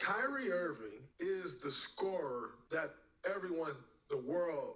Kyrie Irving is the scorer that everyone, the world,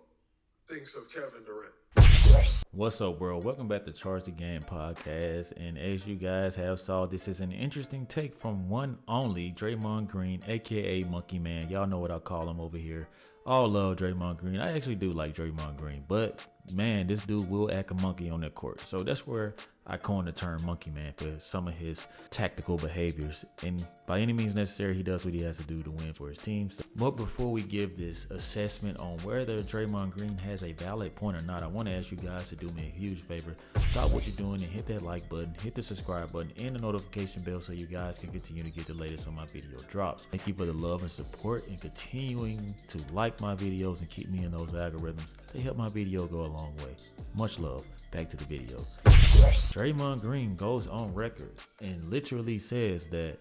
thinks of Kevin Durant. What's up, world? Welcome back to Charge the Game podcast. And as you guys have saw, this is an interesting take from one only Draymond Green, aka Monkey Man. Y'all know what I call him over here. All love Draymond Green. I actually do like Draymond Green, but man, this dude will act a monkey on the court. So that's where I coined the term Monkey Man for some of his tactical behaviors. And by any means necessary, he does what he has to do to win for his team. But before we give this assessment on whether Draymond Green has a valid point or not, I want to ask you guys to do me a huge favor. Stop what you're doing and hit that like button, hit the subscribe button, and the notification bell so you guys can continue to get the latest on my video drops. Thank you for the love and support and continuing to like my videos and keep me in those algorithms. They help my video go a long way. Much love. Back to the video. Draymond Green goes on record and literally says that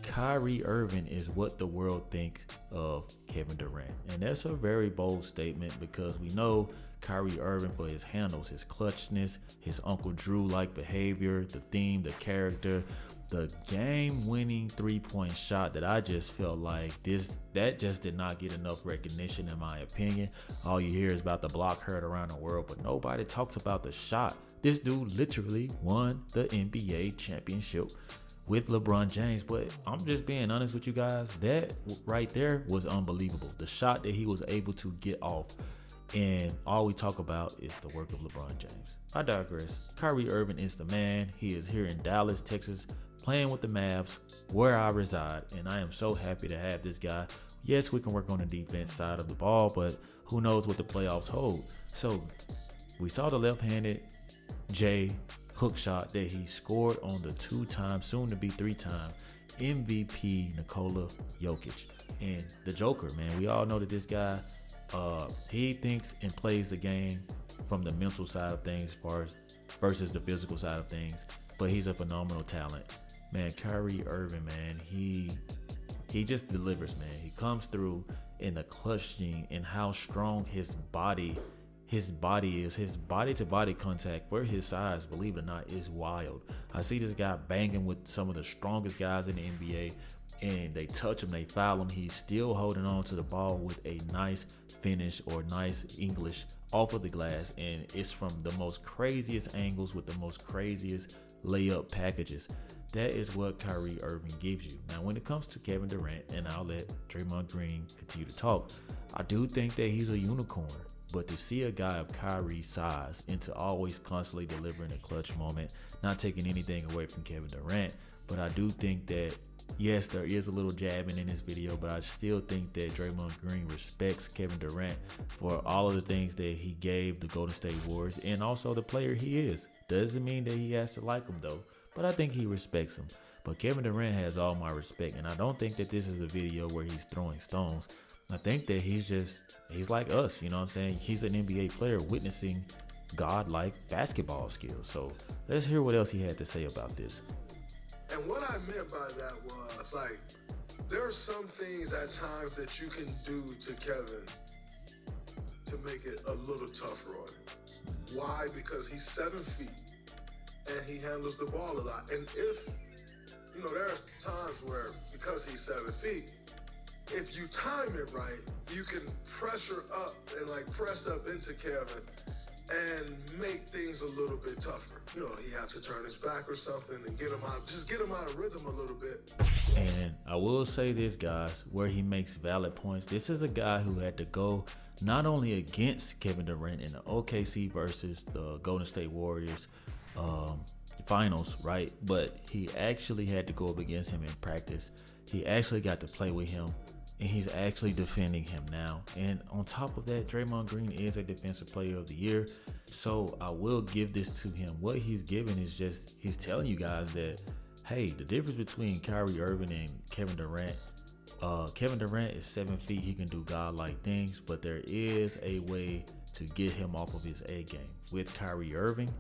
Kyrie Irving is what the world think of Kevin Durant. And that's a very bold statement because we know Kyrie Irving for his handles, his clutchness, his Uncle Drew-like behavior, the theme, the character, the game-winning three-point shot that I just felt like that just did not get enough recognition in my opinion. All you hear is about the block heard around the world, but nobody talks about the shot. This dude literally won the NBA championship with LeBron James, but I'm just being honest with you guys. That right there was unbelievable. The shot that he was able to get off, and all we talk about is the work of LeBron James. I digress. Kyrie Irving is the man. He is here in Dallas, Texas, playing with the Mavs, where I reside, and I am so happy to have this guy. Yes, we can work on the defense side of the ball, but who knows what the playoffs hold. So we saw the left-handed J hook shot that he scored on the two-time, soon to be three-time MVP Nikola Jokic. And the Joker, man, we all know that this guy, he thinks and plays the game from the mental side of things versus the physical side of things, but he's a phenomenal talent. Man, Kyrie Irving, man, he just delivers, man. He comes through in the clutching and how strong his body is. His body to body contact for his size, believe it or not, is wild. I see this guy banging with some of the strongest guys in the NBA, and they touch him, they foul him. He's still holding on to the ball with a nice finish or nice English off of the glass, and it's from the most craziest angles with the most craziest layup packages. That is what Kyrie Irving gives you. Now, when it comes to Kevin Durant, and I'll let Draymond Green continue to talk, I do think that he's a unicorn. But to see a guy of Kyrie's size and to always constantly delivering a clutch moment, not taking anything away from Kevin Durant, but I do think that, yes, there is a little jabbing in this video, but I still think that Draymond Green respects Kevin Durant for all of the things that he gave the Golden State Warriors and also the player he is. Doesn't mean that he has to like him, though, but I think he respects him. But Kevin Durant has all my respect, and I don't think that this is a video where he's throwing stones. I think that he's like us, you know what I'm saying? He's an NBA player witnessing God-like basketball skills. So let's hear what else he had to say about this. And what I meant by that was, like, there are some things at times that you can do to Kevin to make it a little tougher on him. Why? Because he's 7 feet and he handles the ball a lot. And if, there are times where, because he's 7 feet, if you time it right, you can pressure up and press up into Kevin and make things a little bit tougher. He has to turn his back or something and get him out of rhythm a little bit. And I will say this, guys, where he makes valid points. This is a guy who had to go not only against Kevin Durant in the OKC versus the Golden State Warriors finals, right? But he actually had to go up against him in practice. He actually got to play with him, and he's actually defending him now. And on top of that, Draymond Green is a defensive player of the year. So I will give this to him. What he's giving is just, he's telling you guys that, hey, the difference between Kyrie Irving and Kevin Durant, Kevin Durant is 7 feet. He can do godlike things, but there is a way to get him off of his A game. With Kyrie Irving,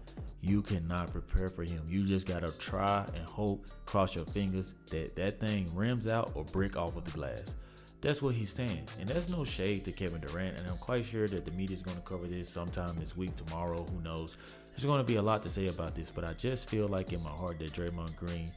you cannot prepare for him. You just got to try and hope, cross your fingers, that thing rims out or brick off of the glass. That's what he's saying. And there's no shade to Kevin Durant. And I'm quite sure that the media is going to cover this sometime this week, tomorrow, who knows. There's going to be a lot to say about this. But I just feel like in my heart that Draymond Green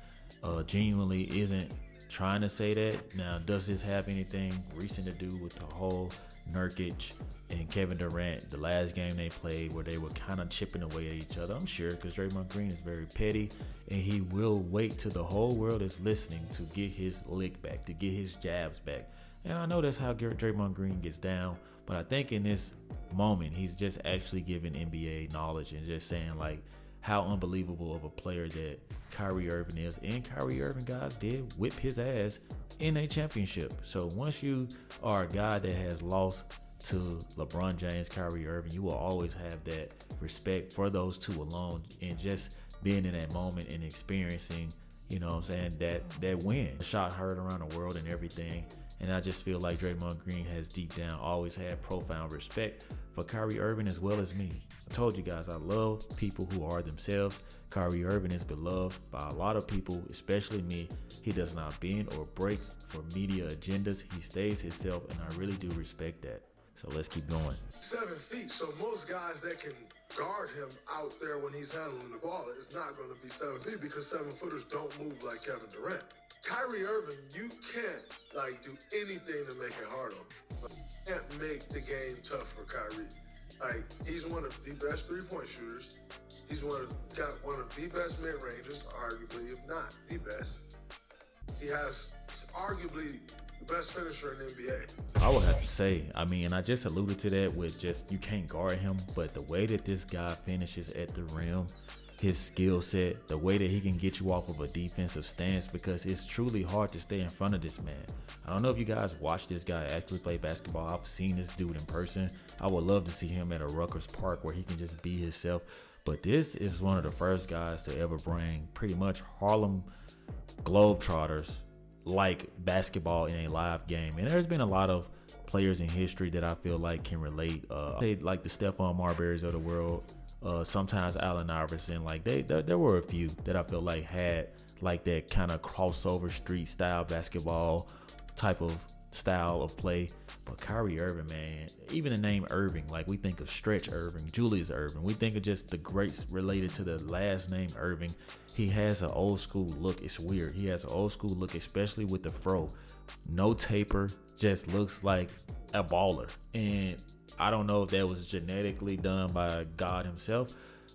genuinely isn't trying to say that. Now, does this have anything recent to do with the whole Nurkic and Kevin Durant, the last game they played where they were kind of chipping away at each other? I'm sure, because Draymond Green is very petty, and he will wait till the whole world is listening to get his lick back, to get his jabs back. And I know that's how Draymond Green gets down, but I think in this moment, he's just actually giving NBA knowledge and just saying, like, how unbelievable of a player that Kyrie Irving is. And Kyrie Irving, guys, did whip his ass in a championship. So once you are a guy that has lost to LeBron James, Kyrie Irving, you will always have that respect for those two alone, and just being in that moment and experiencing, you know what I'm saying, that win. The shot heard around the world and everything. And I just feel like Draymond Green has deep down always had profound respect for Kyrie Irving as well as me. I told you guys, I love people who are themselves. Kyrie Irving is beloved by a lot of people, especially me. He does not bend or break for media agendas. He stays himself, and I really do respect that. So let's keep going. 7 feet, so most guys that can guard him out there when he's handling the ball is not going to be 7 feet, because 7-footers don't move like Kevin Durant. Kyrie Irving, you can't do anything to make it hard on him. You can't make the game tough for Kyrie. He's one of the best three-point shooters. He's got one of the best mid-rangers, arguably, if not the best. He has arguably the best finisher in the NBA. I would have to say, and I just alluded to that with just, you can't guard him, but the way that this guy finishes at the rim, his skill set, the way that he can get you off of a defensive stance, because it's truly hard to stay in front of this man. I don't know if you guys watch this guy actually play basketball. I've seen this dude in person. I would love to see him at a Rutgers Park where he can just be himself. But this is one of the first guys to ever bring pretty much Harlem Globetrotters like basketball in a live game. And there's been a lot of players in history that I feel like can relate. They like the Stephon Marburys of the world. Sometimes Allen Iverson, there were a few that I feel like had like that kind of crossover street style basketball type of style of play. But Kyrie Irving, man, even the name Irving, we think of Stretch Irving, Julius Irving. We think of just the greats related to the last name Irving. He has an old school look. It's weird. He has an old school look, especially with the fro. No taper, just looks like a baller. And I don't know if that was genetically done by God himself,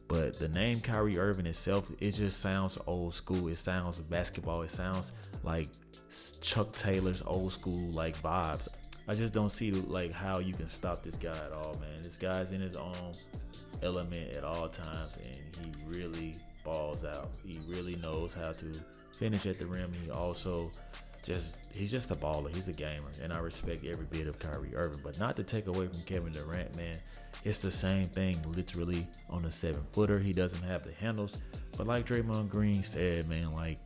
but the name Kyrie Irving itself, it just sounds old school. It sounds basketball. It sounds like Chuck Taylor's old school vibes. I just don't see how you can stop this guy at all, man. This guy's in his own element at all times, and he really balls out. He really knows how to finish at the rim. He also he's just a baller. He's a gamer, and I respect every bit of Kyrie Irving. But not to take away from Kevin Durant, man. It's the same thing, literally, on a 7-footer. He doesn't have the handles. But like Draymond Green said, man,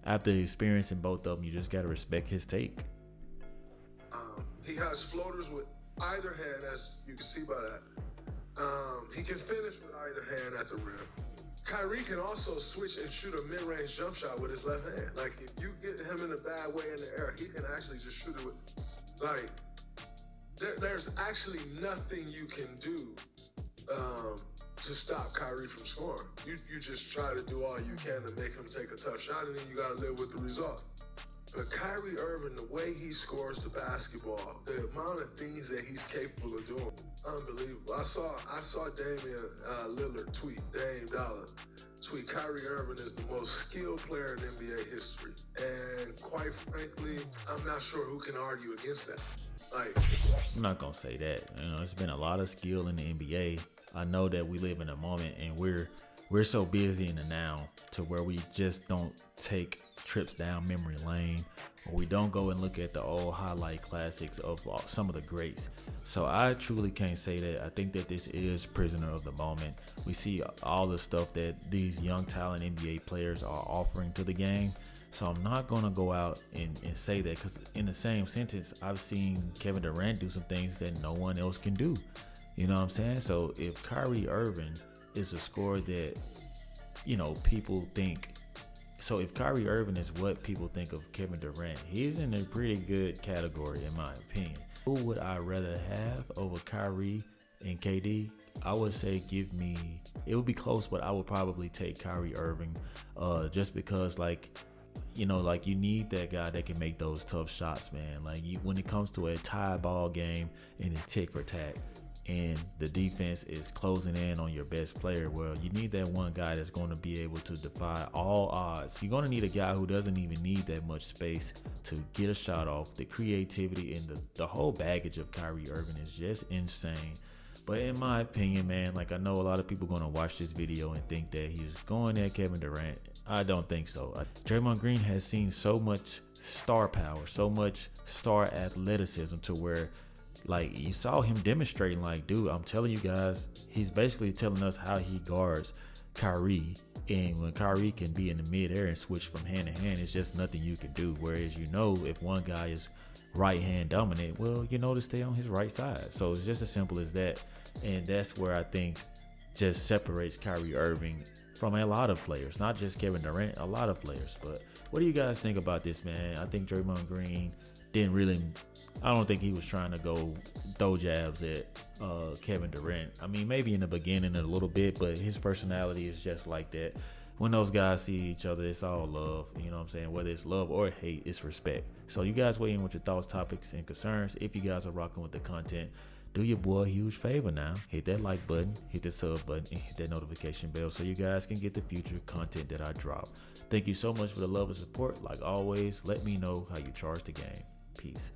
after experiencing both of them, you just got to respect his take. He has floaters with either hand, as you can see by that. He can finish with either hand at the rim. Kyrie can also switch and shoot a mid-range jump shot with his left hand. If you get him in a bad way in the air, he can actually just shoot it with, there's actually nothing you can do to stop Kyrie from scoring. You just try to do all you can to make him take a tough shot, and then you got to live with the result. But Kyrie Irving, the way he scores the basketball, the amount of things that he's capable of doing, unbelievable. I saw Damian Lillard Dame Dollar tweet, Kyrie Irving is the most skilled player in NBA history. And quite frankly, I'm not sure who can argue against that. I'm not going to say that. It's been a lot of skill in the NBA. I know that we live in a moment, and we're so busy in the now to where we just don't take trips down memory lane, or we don't go and look at the old highlight classics of some of the greats. So I truly can't say that. I think that this is prisoner of the moment. We see all the stuff that these young talent NBA players are offering to the game. So I'm not going to go out and say that, because in the same sentence, I've seen Kevin Durant do some things that no one else can do. You know what I'm saying? So if Kyrie Irving is a scorer that, people think, so if Kyrie Irving is what people think of Kevin Durant, he's in a pretty good category in my opinion. Who would I rather have over Kyrie and KD? I would say it would be close, but I would probably take Kyrie Irving just because like you need that guy that can make those tough shots, man. Like when it comes to a tie ball game and it's tick for tack and the defense is closing in on your best player, well, you need that one guy that's going to be able to defy all odds. You're going to need a guy who doesn't even need that much space to get a shot off. The creativity and the whole baggage of Kyrie Irving is just insane. But in my opinion, man, like I know a lot of people going to watch this video and think that he's going at Kevin Durant. I don't think so. Draymond Green has seen so much star power, so much star athleticism to where, like, you saw him demonstrating, like, dude, I'm telling you guys, he's basically telling us how he guards Kyrie. And when Kyrie can be in the midair and switch from hand to hand, it's just nothing you can do. Whereas, if one guy is right hand dominant, well, to stay on his right side. So it's just as simple as that. And that's where I think just separates Kyrie Irving from a lot of players, not just Kevin Durant, a lot of players. But what do you guys think about this, man? I think Draymond Green I don't think he was trying to go throw jabs at Kevin Durant. I mean, maybe in the beginning a little bit, but his personality is just like that. When those guys see each other, it's all love. You know what I'm saying? Whether it's love or hate, it's respect. So you guys weigh in with your thoughts, topics, and concerns. If you guys are rocking with the content, do your boy a huge favor now. Hit that like button, hit the sub button, and hit that notification bell so you guys can get the future content that I drop. Thank you so much for the love and support. Like always, let me know how you charge the game. Peace.